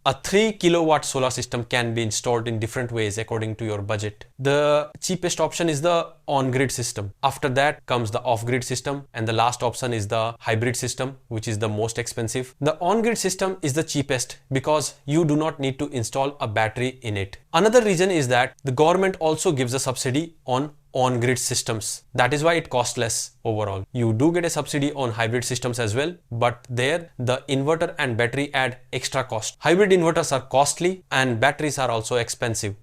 A 3 kilowatt solar system can be installed in different ways according to your budget. The cheapest option is the on-grid system. After that comes the off-grid system, and the last option is the hybrid system, which is the most expensive. The on-grid system is the cheapest because you do not need to install a battery in it. Another reason is that the government also gives a subsidy on grid systems. That is why it costs less overall. You do get a subsidy on hybrid systems as well, but there the inverter and battery add extra cost. Hybrid inverters are costly and batteries are also expensive.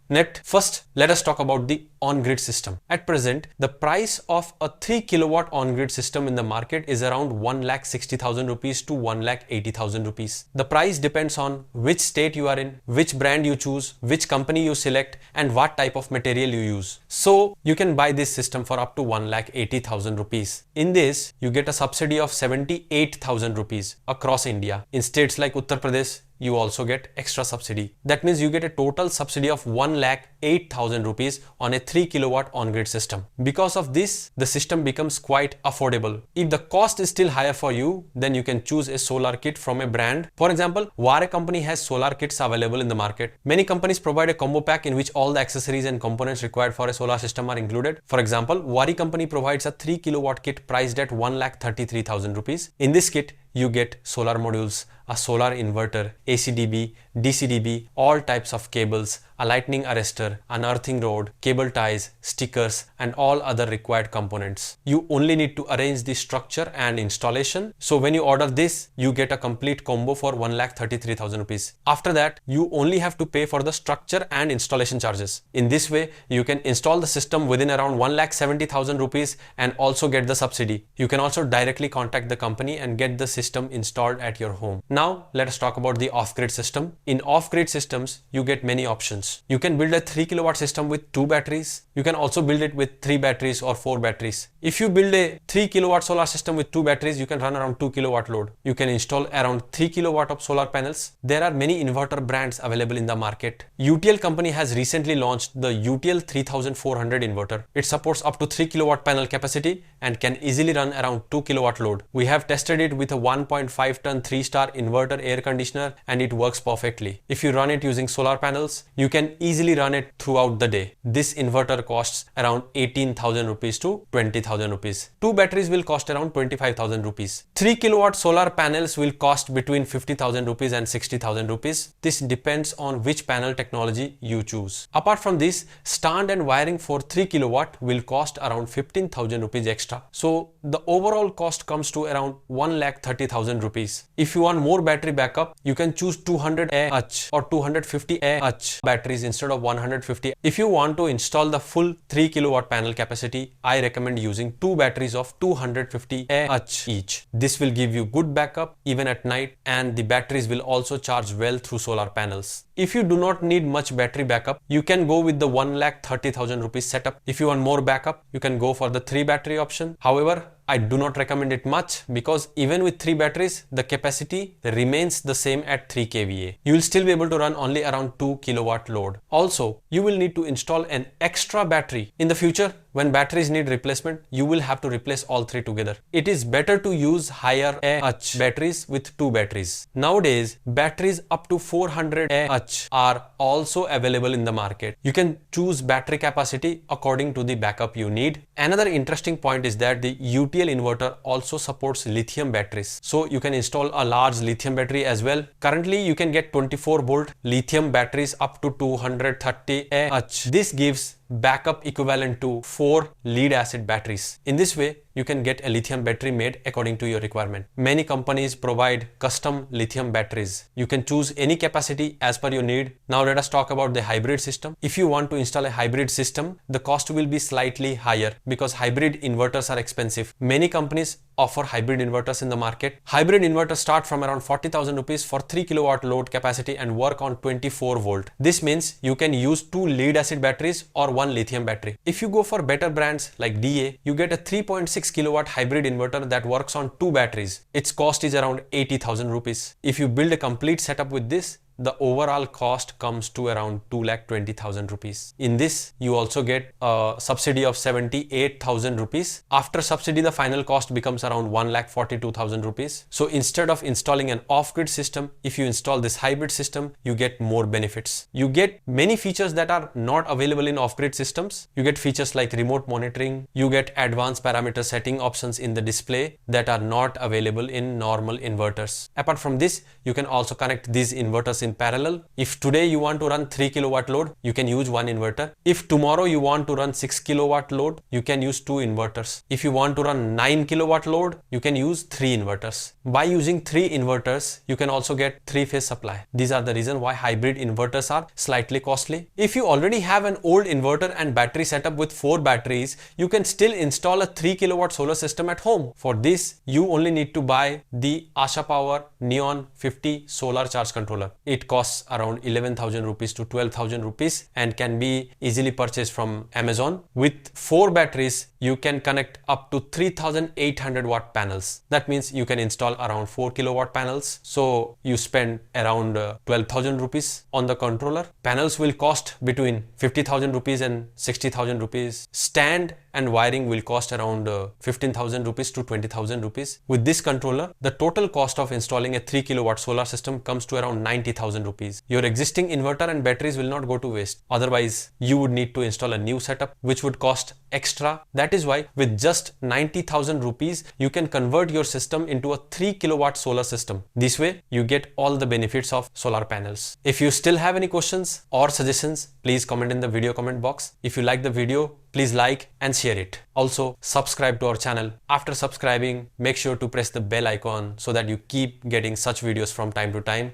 First, let us talk about the on-grid system. At present, the price of a 3 kilowatt on-grid system in the market is around 1,60,000 rupees to 1,80,000 rupees. The price depends on which state you are in, which brand you choose, which company you select, and what type of material you use. So you can buy this system for up to 1,80,000 rupees. In this, you get a subsidy of 78,000 rupees across India. In states like Uttar Pradesh, you also get extra subsidy. That means you get a total subsidy of 1,08,000 rupees on a 3 kilowatt on-grid system. Because of this, the system becomes quite affordable. If the cost is still higher for you, then you can choose a solar kit from a brand. For example, Ware company has solar kits available in the market. Many companies provide a combo pack in which all the accessories and components required for a solar system are included. For example, Ware company provides a 3 kilowatt kit priced at 1,33,000 rupees. In this kit, you get solar modules, a solar inverter, AC-DB, DC-DB, all types of cables, a lightning arrestor, an earthing rod, cable ties, stickers, and all other required components. You only need to arrange the structure and installation. So when you order this, you get a complete combo for 1,33,000 rupees. After that, you only have to pay for the structure and installation charges. In this way, you can install the system within around 1,70,000 rupees and also get the subsidy. You can also directly contact the company and get the system installed at your home. Now, let us talk about the off-grid system. In off-grid systems, you get many options. You can build a 3 kilowatt system with 2 batteries. You can also build it with 3 batteries or 4 batteries. If you build a 3 kilowatt solar system with 2 batteries, you can run around 2 kilowatt load. You can install around 3 kilowatt of solar panels. There are many inverter brands available in the market. UTL company has recently launched the UTL 3400 inverter. It supports up to 3 kilowatt panel capacity and can easily run around 2 kilowatt load. We have tested it with a 1.5 ton 3-star inverter air conditioner and it works perfectly. If you run it using solar panels, you can easily run it throughout the day. This inverter costs around 18,000 rupees to 20,000 rupees. 2 batteries will cost around 25,000 rupees. 3 kilowatt solar panels will cost between 50,000 rupees and 60,000 rupees. This depends on which panel technology you choose. Apart from this, stand and wiring for 3 kilowatt will cost around 15,000 rupees extra. So the overall cost comes to around 1,30,000 rupees. If you want more battery backup, you can choose 200 Ah or 250 Ah batteries instead of 150. If you want to install the full 3 kilowatt panel capacity, I recommend using 2 batteries of 250 Ah each. This will give you good backup even at night, and the batteries will also charge well through solar panels. If you do not need much battery backup, you can go with the 1,30,000 rupees setup. If you want more backup, you can go for the 3 battery option. However, I do not recommend it much because even with 3 batteries, the capacity remains the same at 3 kVA. You will still be able to run only around 2 kilowatt load. Also, you will need to install an extra battery. In the future, when batteries need replacement, you will have to replace all 3 together. It is better to use higher Ah batteries with 2 batteries. Nowadays, batteries up to 400 Ah are also available in the market. You can choose battery capacity according to the backup you need. Another interesting point is that the UTL inverter also supports lithium batteries. So you can install a large lithium battery as well. Currently, you can get 24 volt lithium batteries up to 230 Ah. This gives backup equivalent to 4 lead acid batteries. In this way, you can get a lithium battery made according to your requirement. Many companies provide custom lithium batteries. You can choose any capacity as per your need. Now let us talk about the hybrid system. If you want to install a hybrid system, the cost will be slightly higher because hybrid inverters are expensive. Many companies offer hybrid inverters in the market. Hybrid inverters start from around 40,000 rupees for 3 kilowatt load capacity and work on 24 volt. This means you can use 2 lead acid batteries or 1 lithium battery. If you go for better brands like DA, you get a 3.6 kilowatt hybrid inverter that works on 2 batteries. Its cost is around 80,000 rupees. If you build a complete setup with this, the overall cost comes to around 2,20,000 rupees. In this, you also get a subsidy of 78,000 rupees. After subsidy, the final cost becomes around 1,42,000 rupees. So instead of installing an off-grid system, if you install this hybrid system, you get more benefits. You get many features that are not available in off-grid systems. You get features like remote monitoring. You get advanced parameter setting options in the display that are not available in normal inverters. Apart from this, you can also connect these inverters in parallel. If today you want to run 3 kilowatt load, you can use one inverter. If tomorrow you want to run 6 kilowatt load, you can use 2 inverters. If you want to run 9 kilowatt load, you can use 3 inverters. By using 3 inverters, you can also get 3-phase supply. These are the reason why hybrid inverters are slightly costly. If you already have an old inverter and battery setup with 4 batteries, you can still install a 3 kilowatt solar system at home. For this, you only need to buy the Asha Power Neon 50 solar charge controller. It costs around 11,000 rupees to 12,000 rupees and can be easily purchased from Amazon. With 4 batteries, you can connect up to 3,800 watt panels. That means you can install around 4 kilowatt panels. So you spend around 12,000 rupees on the controller. Panels will cost between 50,000 rupees and 60,000 rupees. Stand and wiring will cost around 15,000 rupees to 20,000 rupees. With this controller, the total cost of installing a 3 kilowatt solar system comes to around 90,000 rupees. Your existing inverter and batteries will not go to waste. Otherwise, you would need to install a new setup which would cost extra. That is why with just 90,000 rupees, you can convert your system into a 3 kilowatt solar system. This way, you get all the benefits of solar panels. If you still have any questions or suggestions, please comment in the video comment box. If you like the video, please like and share it. Also, subscribe to our channel. After subscribing, make sure to press the bell icon so that you keep getting such videos from time to time.